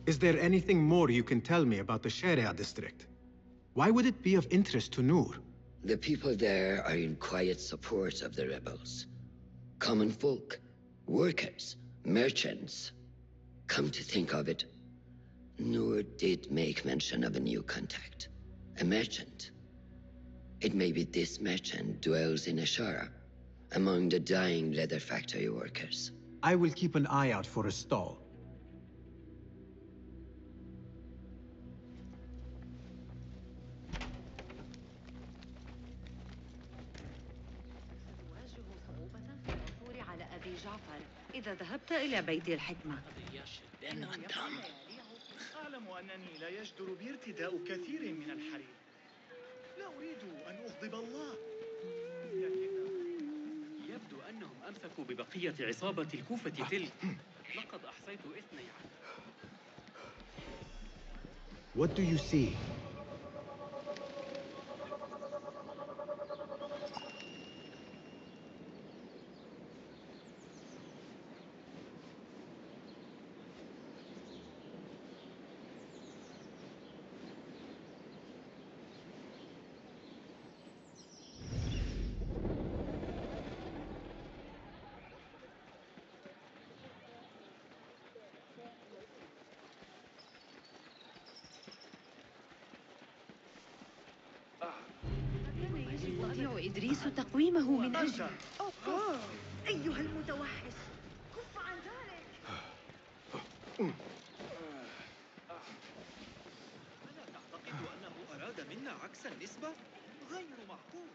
Is there anything more you can tell me about the Sharia district? Why would it be of interest to Noor? The people there are in quiet support of the rebels. Common folk, workers, merchants. Come to think of it, Noor did make mention of a new contact. A merchant. It may be this merchant dwells in Ashara, among the dying leather factory workers. I will keep an eye out for a stall. إذا ذهبت إلى بيت الحكمة. أعلم أنني لا يجدر بي ارتداء كثير من الحرير. لا أريد أن أغضب الله. يبدو أنهم أمسكوا ببقية عصابة الكوفة تلك. لقد أحصيت 12. What do you see? يستطيع إدريس تقويمه من أجل. أيها المتوحش، كف عن ذلك. ألا تعتقد أنه أراد منا عكس النسبة؟ غير معقول.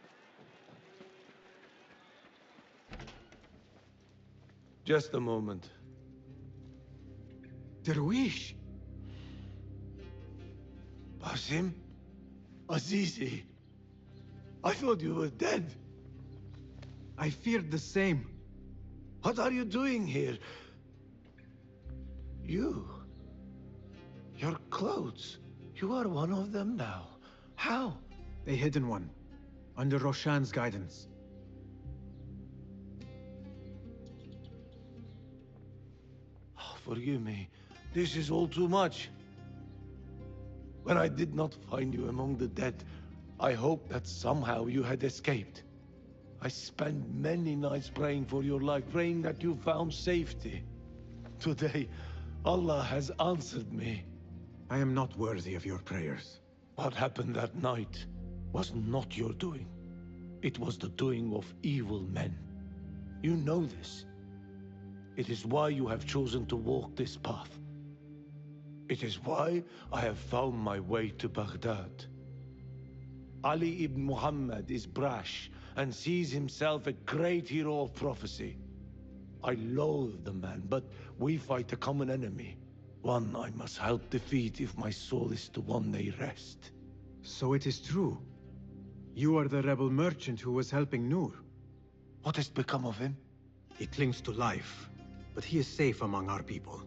Just a moment. Darwish! Basim? Azizi? I thought you were dead. I feared the same. What are you doing here? You? Your clothes? You are one of them now. How? A hidden one, under Roshan's guidance. Oh, forgive me. This is all too much. When I did not find you among the dead, I hoped that somehow you had escaped. I spent many nights praying for your life, praying that you found safety. Today, Allah has answered me. I am not worthy of your prayers. What happened that night was not your doing. It was the doing of evil men. You know this. It is why you have chosen to walk this path. It is why I have found my way to Baghdad. Ali ibn Muhammad is brash and sees himself a great hero of prophecy. I loathe the man, but we fight a common enemy. One I must help defeat if my soul is to one day rest. So it is true. You are the rebel merchant who was helping Noor. What has become of him? He clings to life, but he is safe among our people.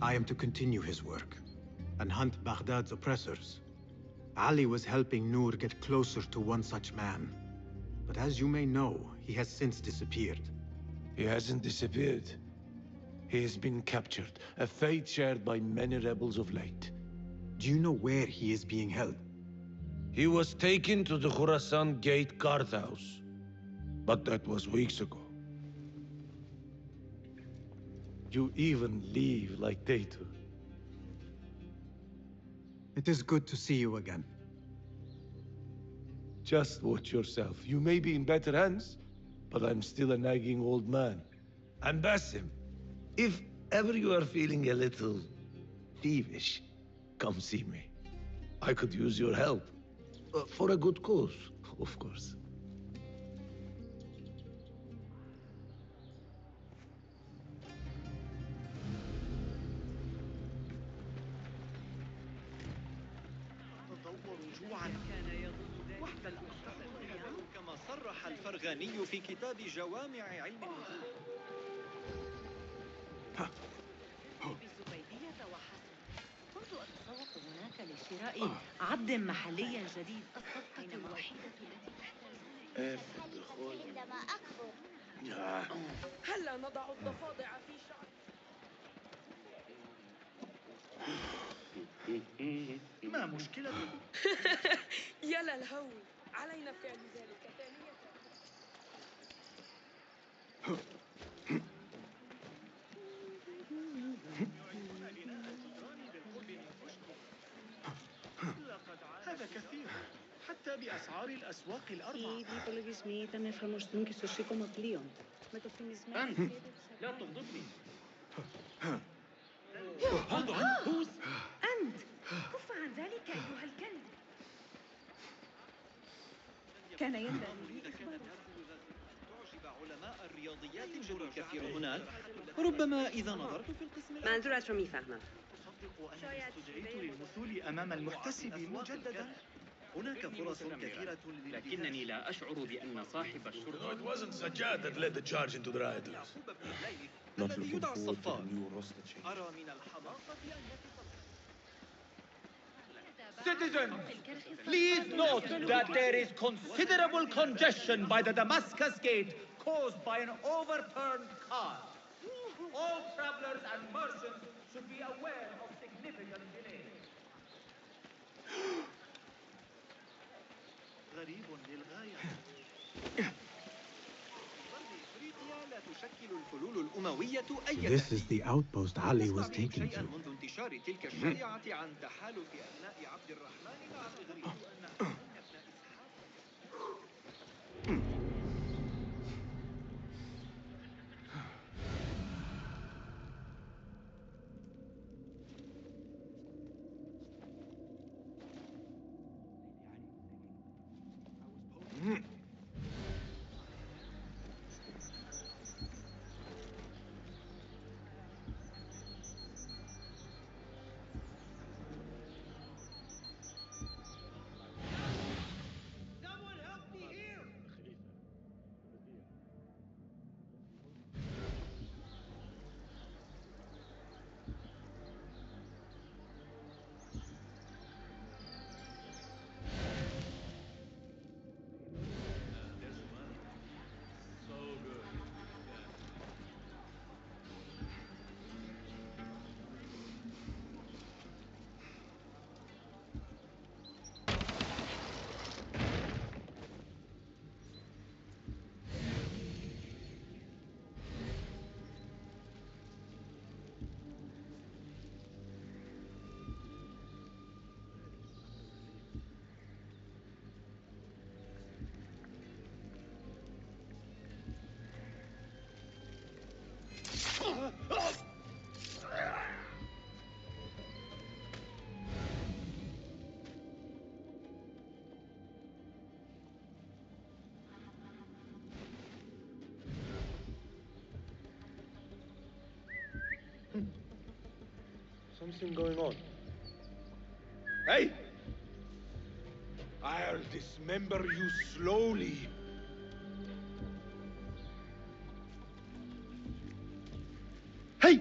I am to continue his work and hunt Baghdad's oppressors. Ali was helping Noor get closer to one such man. But as you may know, he has since disappeared. He hasn't disappeared. He has been captured, a fate shared by many rebels of late. Do you know where he is being held? He was taken to the Khurasan Gate guardhouse, but that was weeks ago. You even leave like they do. It is good to see you again. Just watch yourself. You may be in better hands, but I'm still a nagging old man. And Basim, if ever you are feeling a little peevish, come see me. I could use your help. For a good cause, of course. كما صرح الفرغاني في كتاب جوامع علم النجوم. بالزبيدية وحسن. كنت أتسوق هناك لشراء عبد محلي جديد. الصفقة الوحيدة التي تحتاج عندما أكبر. هلا نضع الضفادع في شعر. ما مشكلة؟ يا للهول، علينا فعل ذلك ثانية. هذا كثير حتى بأسعار الأسواق الأربع. Οι υπολογισμοί ήταν να εφαρμοστούν και στο σύκωμα πλοίων. Με το φημισμένο σχέδιο της لا تغضبني. أنت! كف عن ذلك أيها الكلب! كان ينبغي تعجب علماء الرياضيات الجدد الكثير هناك. ربما إذا نظرت في القسم منظورت رو میفهمم. أصدق أنني استدعيت للمثول أمام المحتسب مجددا. هناك فرص كثيرة لكنني لا أشعر بأن صاحب الشرطة It wasn't Sajjad that led the charge into the rioters. الذي يدعى الصفار. أرى من الحماقة أن Citizens, please note that there is considerable congestion by the Damascus Gate caused by an overturned car. All travelers and merchants should be aware of significant delays. غريب للغاية. لا تشكل الفلول الأموية أي This is the outpost Ali was taken شيئا to. منذ انتشار تلك الشريعة عن تحالف أبناء عبد الرحمن مع أغريق أن ابن Something going on. Hey! I'll dismember you slowly. Hey!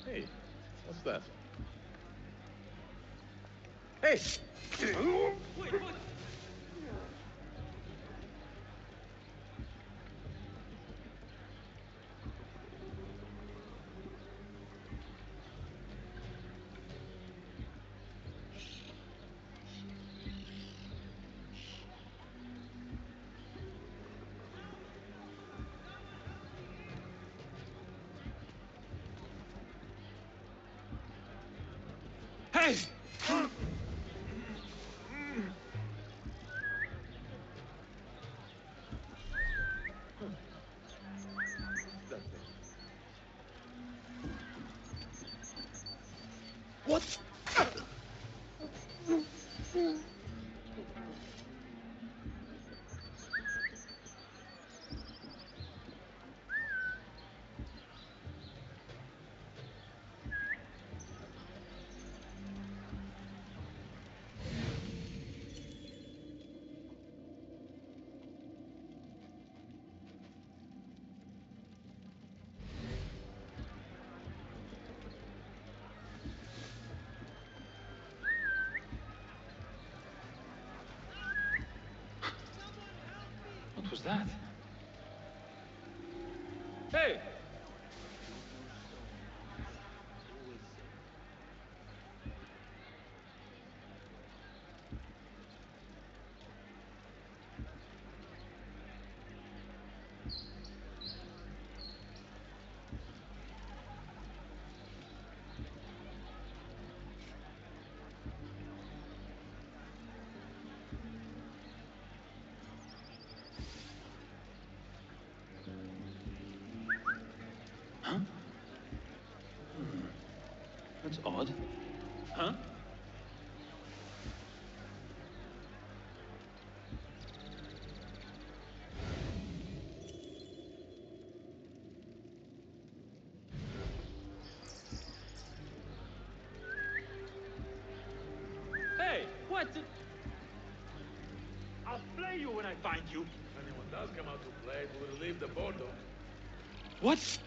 Hey, what's that? Hey! wait. Hey! What? was that? Hey! Huh? That's odd. Huh? Hey! What the... I'll flay you when I find you. If anyone does come out to play, we'll leave the Bordeaux. What?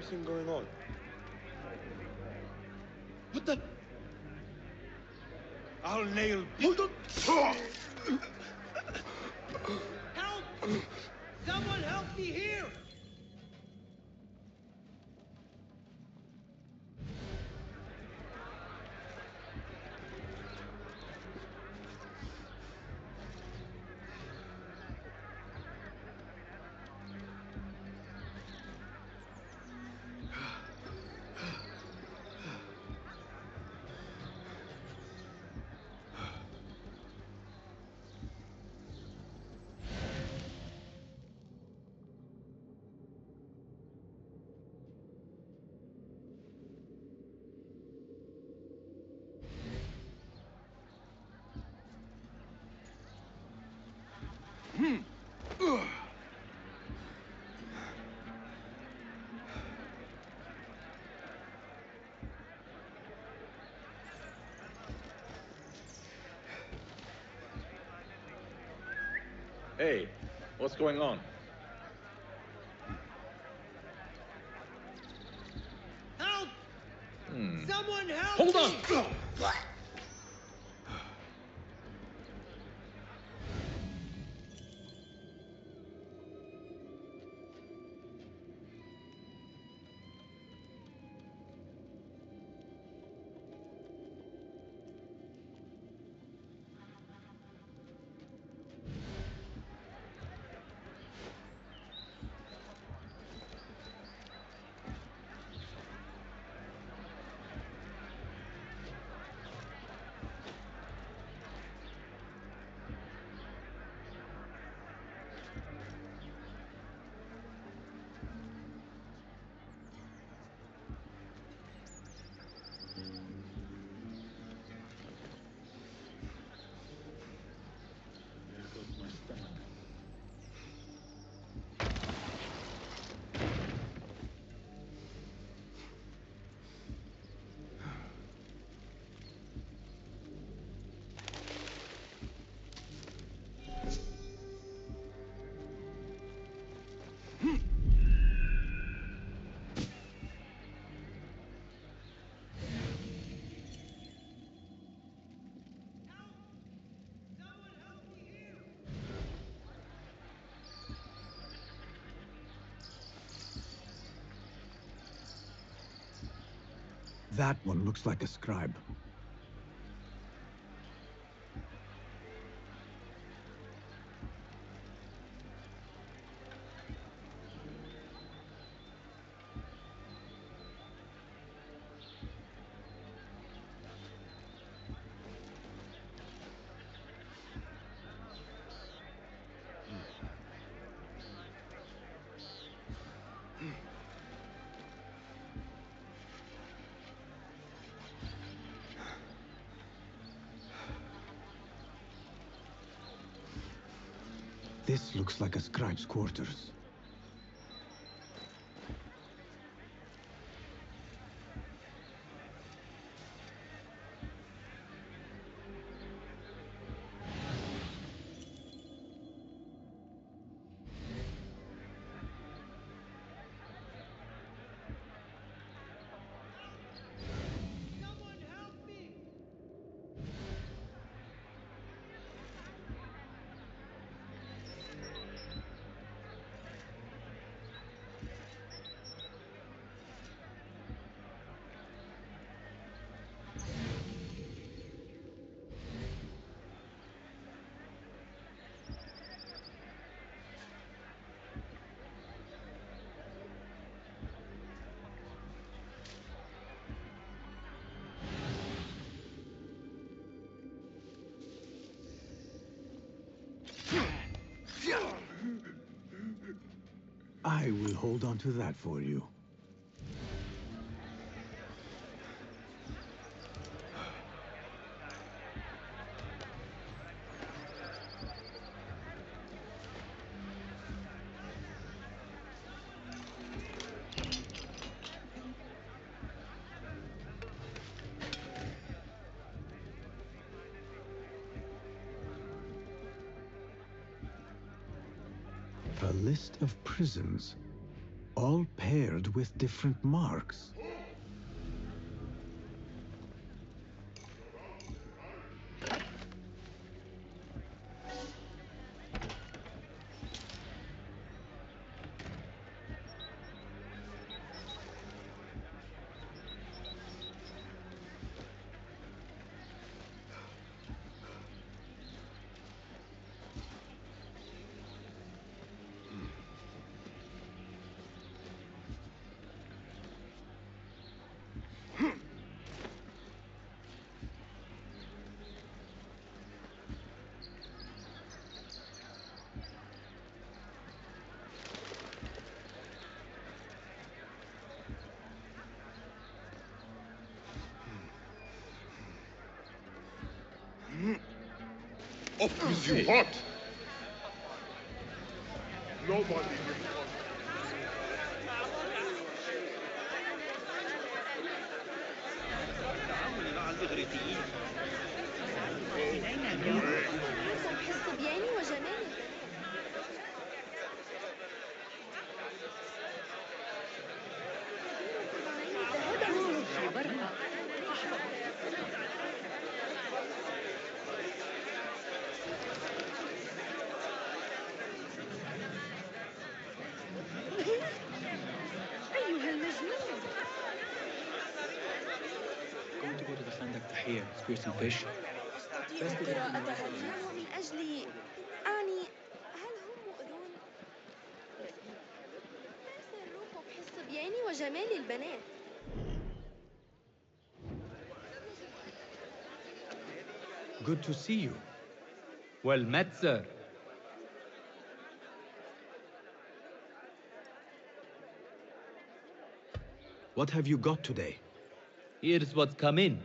Something going on. What the? I'll nail. Hold on! Help! Someone help me here! Hey, what's going on? Help! Hmm. Someone help Hold me! on! That one looks like a scribe. This looks like a scribe's quarters. I will hold on to that for you. A list of prisons, all paired with different marks. Off with you, what? Nobody will صبياني وجمالي. أيها المجنون. Going to go to the Khandak Tahir, spear some fish. أستطيع قراءتها اليوم من أجل أعني هل هم مؤذون؟ ما سروه بحس صبياني وجمال البنات. Good to see you. Well met, sir. What have you got today? Here's what's come in.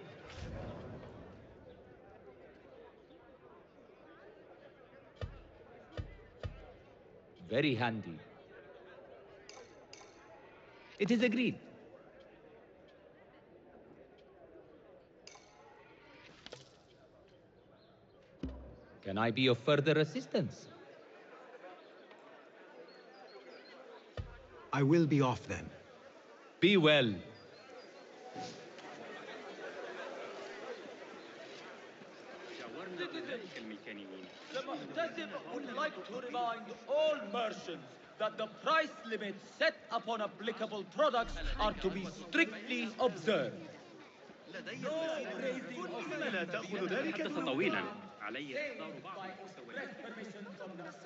Very handy. It is agreed. Can I be of further assistance? I will be off then. Be well. The Muhtasib would like to remind all merchants that the price limits set upon applicable products are to be strictly observed. لدي لما لا تأخذ ذلك تحدث طويلا. علي إحضار بعض المسويات.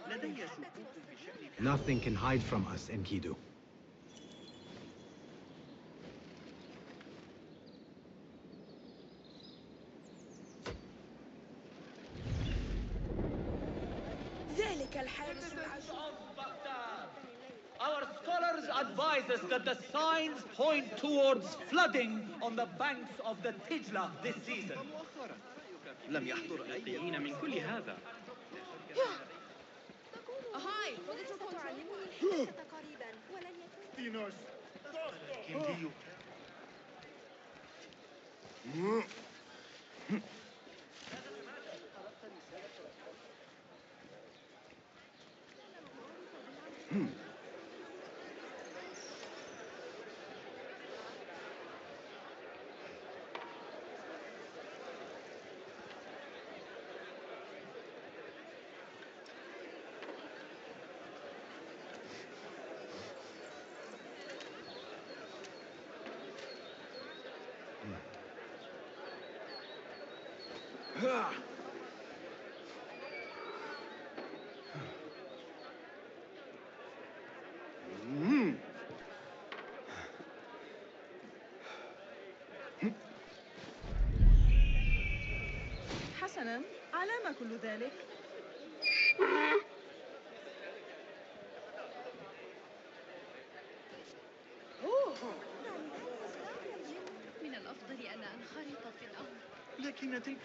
لدي شكوك بشأن Nothing can hide from us, Enkidu. ذلك الحارس العجوز. Our scholars advise us that the signs point towards flooding on the banks of the Tijla this season. لم يحضر أي من كل هذا. هاي ستعلمني الحديثة قريبا ولن يكون كندي. حسناً، على ما كل ذلك؟ من الأفضل أن أنخرط في الأمر. لكن تلك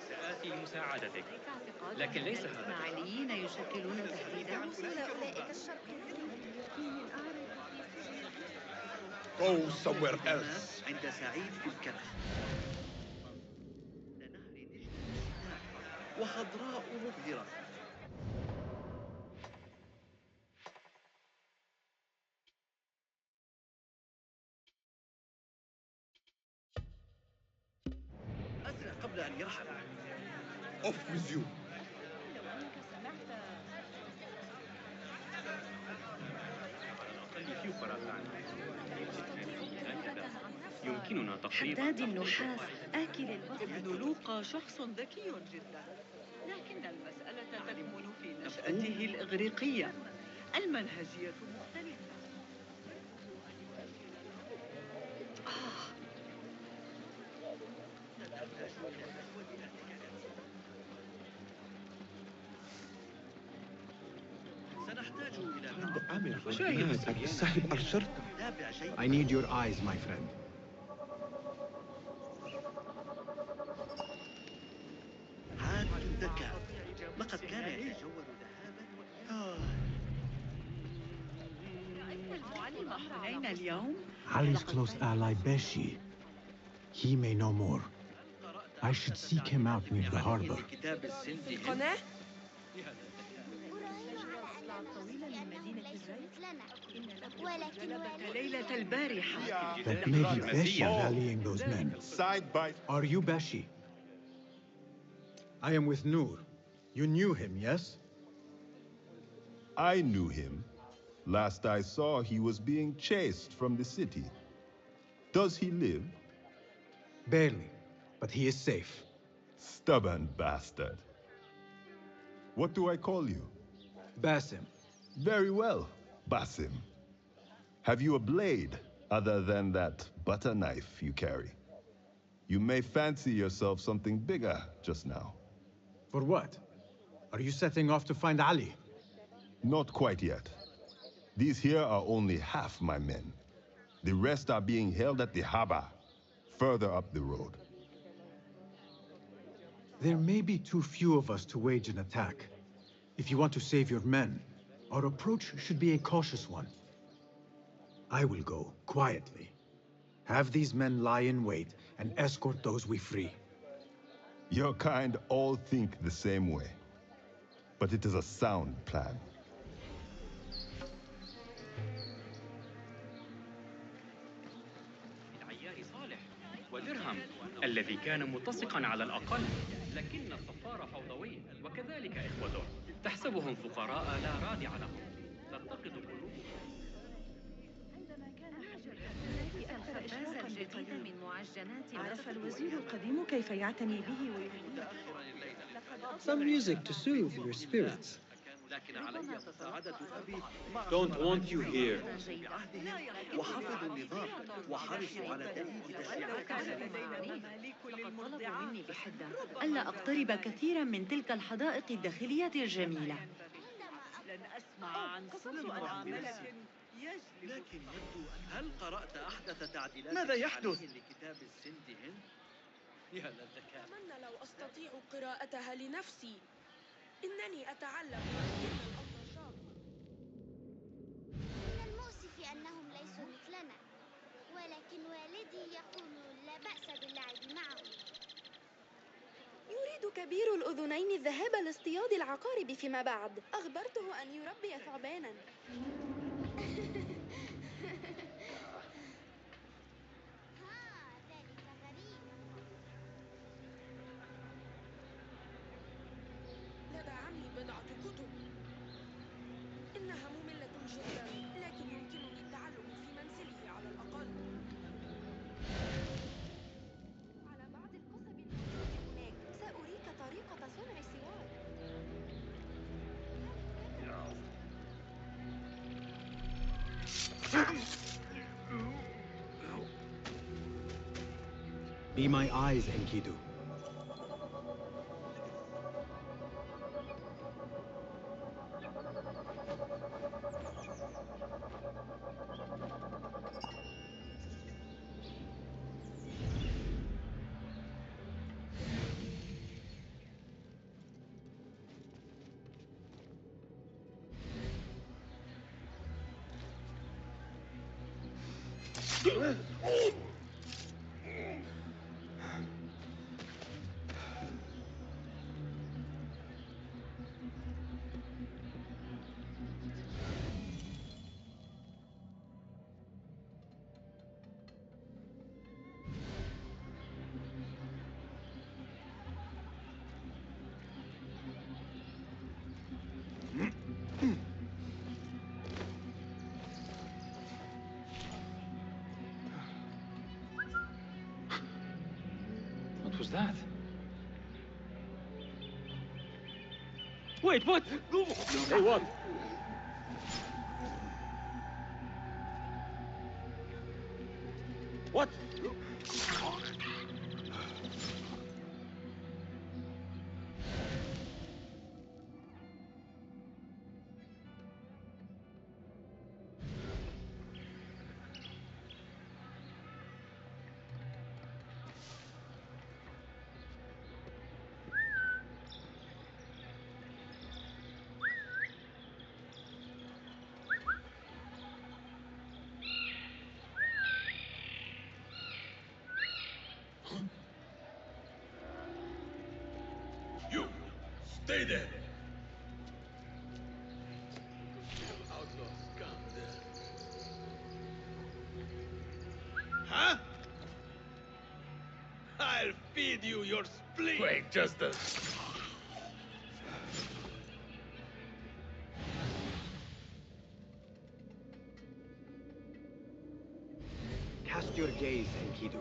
سآتي لمساعدتك، لكن ليس هذا الإسماعيليين يشكلون تهديدا. وصول أولئك الشرقيين. Go somewhere else. عند سعيد في الكهف. وخضراء مبهرة. أسرع قبل أن يرحل. Off with you. على الأقل في فرات عنه. يمكننا تقريبا حداد النحاس آكل البصل. ابن لوقا شخص ذكي جدا، لكن المسألة تكمن في نشأته الإغريقية. المنهجية مختلفة. سنحتاج إلى I need your eyes, my friend. حاد الذكاء. لقد كان يتجول ذهابا. رأيت المعلم حنين اليوم؟ Ali's close ally, Beshi. He may know more. I should seek him out near the harbor. كتاب السند في القناة؟ ليلة البارحة. That may be Beshi rallying those men. Are you Beshi? I am with Noor. You knew him, yes? I knew him. Last I saw, he was being chased from the city. Does he live? Barely, but he is safe. Stubborn bastard. What do I call you? Basim. Very well, Basim. Have you a blade other than that butter knife you carry? You may fancy yourself something bigger just now. For what? Are you setting off to find Ali? Not quite yet. These here are only half my men. The rest are being held at the harbor, further up the road. There may be too few of us to wage an attack. If you want to save your men, our approach should be a cautious one. I will go, quietly. Have these men lie in wait and escort those we free. Your kind all think the same way. But it is a sound plan. العيار صالح ودرهم الذي كان متسقا على الأقل، لكن الصفار فوضوي وكذلك إخوته. تحسبهم فقراء لا رادع لهم، ترتقد قلوبهم. الخبازة الجديدة من معجنات. عرف الوزير القديم كيف يعتني به ويهنيه. Some music to soothe your spirits. لكن علي مساعدة أبي. Don't want you here. وحفظوا النظام وحرصوا على تأييد طلبوا مني بحدة ألا أقترب كثيرا من تلك الحدائق الداخلية الجميلة. لن أسمع عن صلب معاملة يجلب. لكن يبدو أن هل قرأت أحدث تعديلات ماذا يحدث؟ لكتاب السند هند؟ يا للذكاء. أتمنى لو أستطيع قراءتها لنفسي. إنني أتعلم من المؤسف أنهم ليسوا مثلنا، ولكن والدي يقول لا بأس باللعب معهم. يريد كبير الأذنين الذهاب لاصطياد العقارب فيما بعد. أخبرته أن يربي ثعبانا. لدى عمي بضعة كتب. إنها مملة جدا، لكن يمكنني التعلم في منزله على الأقل. على بعض القصب الموجودة هناك. سأريك طريقة صنع السوار. Be my eyes, Enkidu. that? Wait, what? Hey, what? What? You, stay there. Outlaws, come there. Huh? I'll feed you your spleen. Wait, just a... Cast your gaze, Enkidu.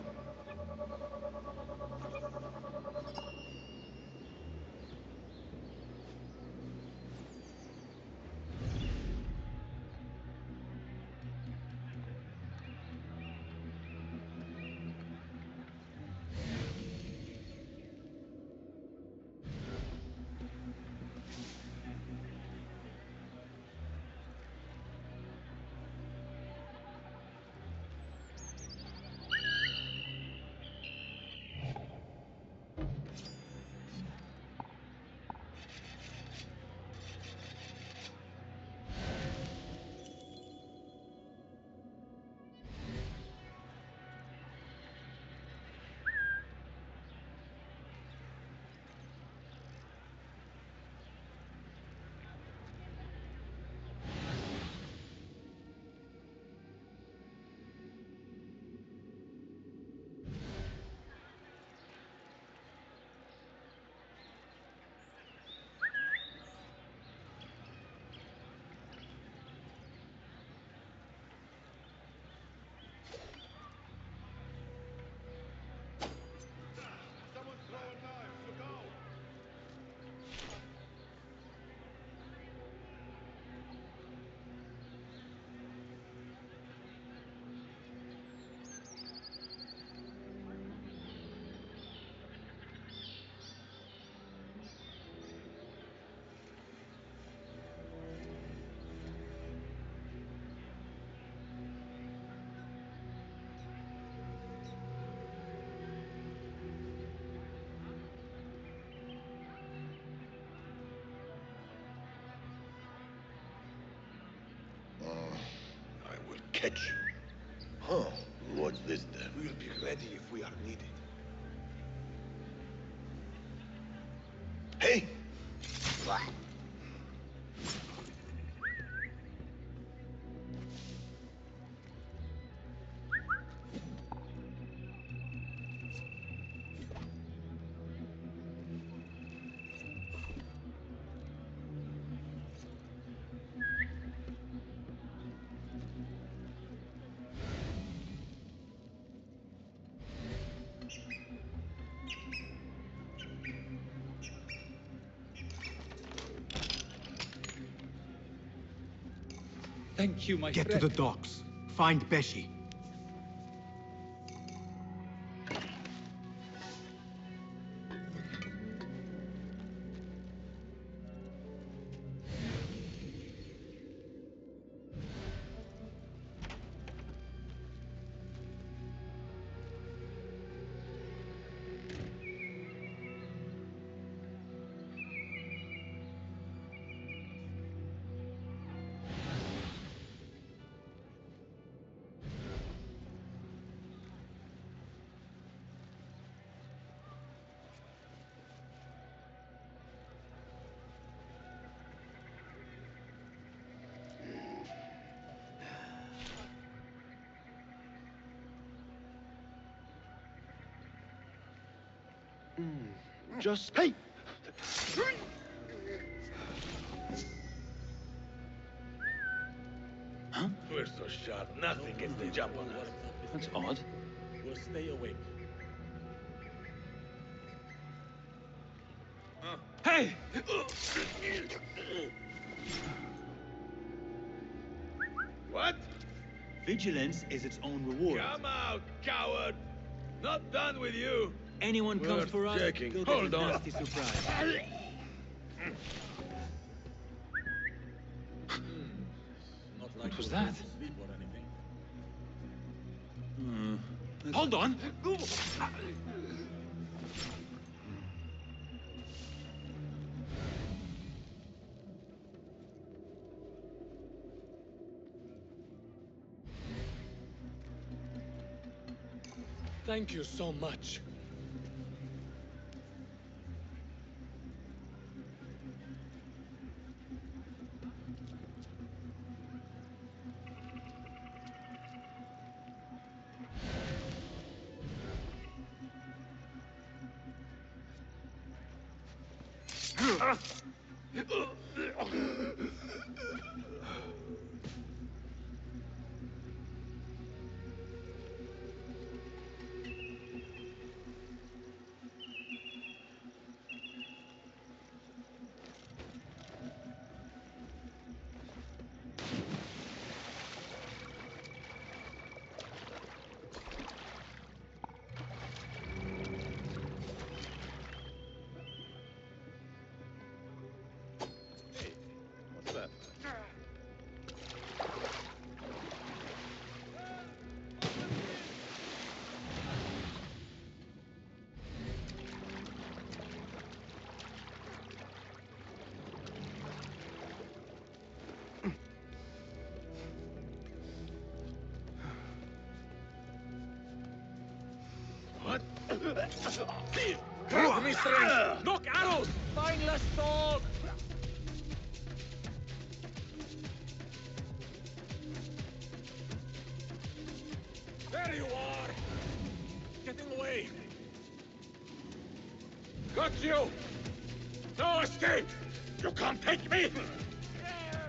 I will catch you. Huh? What's this then? We'll be ready if we are needed. Hey! What? Thank you, my Get friend. to the docks. Find Beshi. Just... Hey! Huh? We're so sharp, nothing gets the jump on us. That's odd. We'll stay awake. What? Vigilance is its own reward. Come out, coward! Not done with you! Anyone comes for us, checking. they'll Hold get a on. nasty surprise. What was that? Hold on! Thank you so much. What's that? What? Grab me strength! Knock arrows! Mindless dog! There you are! Getting away! Got you! No escape! You can't take me!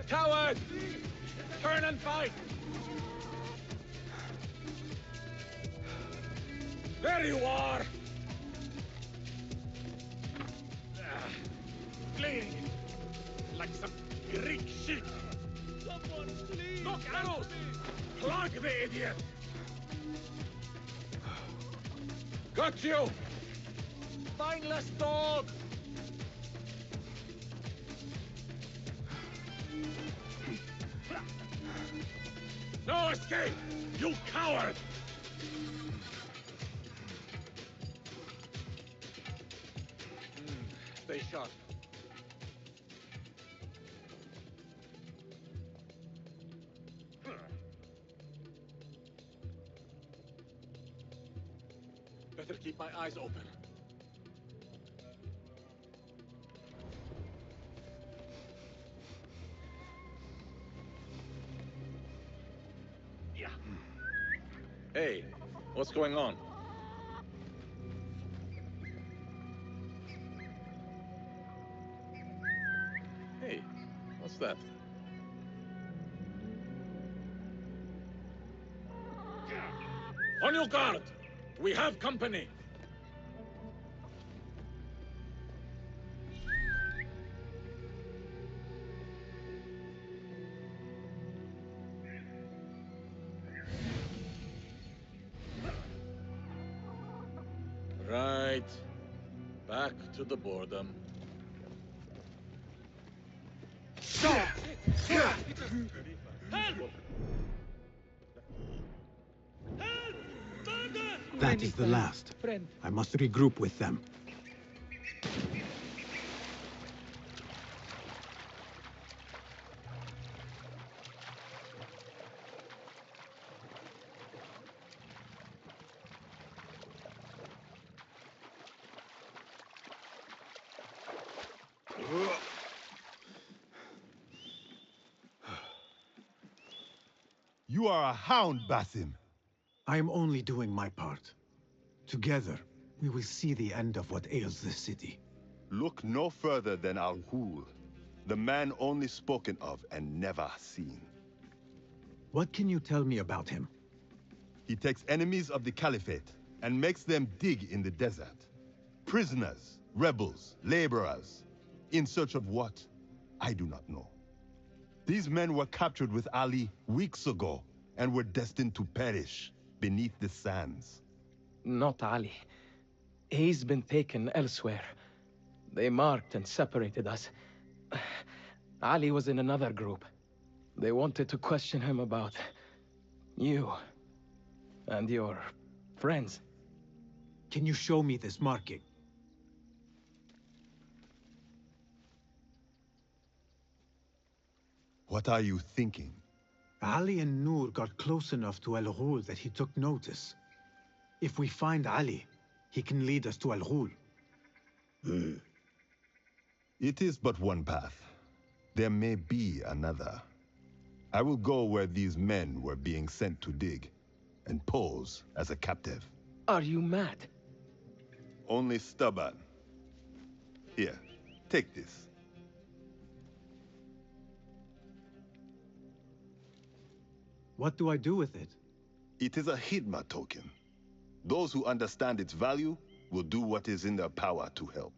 Coward! Turn and fight! There you are! Fleeing like some Greek shit! Someone, please! Knock arrows! Plug the idiot! Got you! Mindless dog! No escape! You coward! Stay sharp. Better keep my eyes open. Yeah. Hey, what's going on? Hey, what's that? On your guard! We have company! Right. Back to the boredom. That is the last. I must regroup with them. You are a hound, Basim. I am only doing my part. Together, we will see the end of what ails this city. Look no further than Al-Ghul, the man only spoken of and never seen. What can you tell me about him? He takes enemies of the Caliphate and makes them dig in the desert. Prisoners, rebels, laborers. In search of what? I do not know. These men were captured with Ali weeks ago and were destined to perish beneath the sands. Not Ali. He's been taken elsewhere. They marked and separated us. Ali was in another group. They wanted to question him about you and your friends. Can you show me this marking? What are you thinking? Ali and Noor got close enough to Al Ghul that he took notice. If we find Ali, he can lead us to Al Ghul. It is but one path. There may be another. I will go where these men were being sent to dig, and pose as a captive. Are you mad? Only stubborn. Here, take this. What do I do with it? It is a Hidma token. Those who understand its value will do what is in their power to help.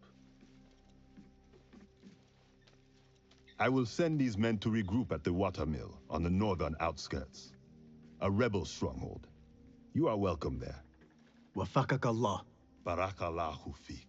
I will send these men to regroup at the watermill on the northern outskirts. A rebel stronghold. You are welcome there. Wafakak Allah. Barakallahu fik.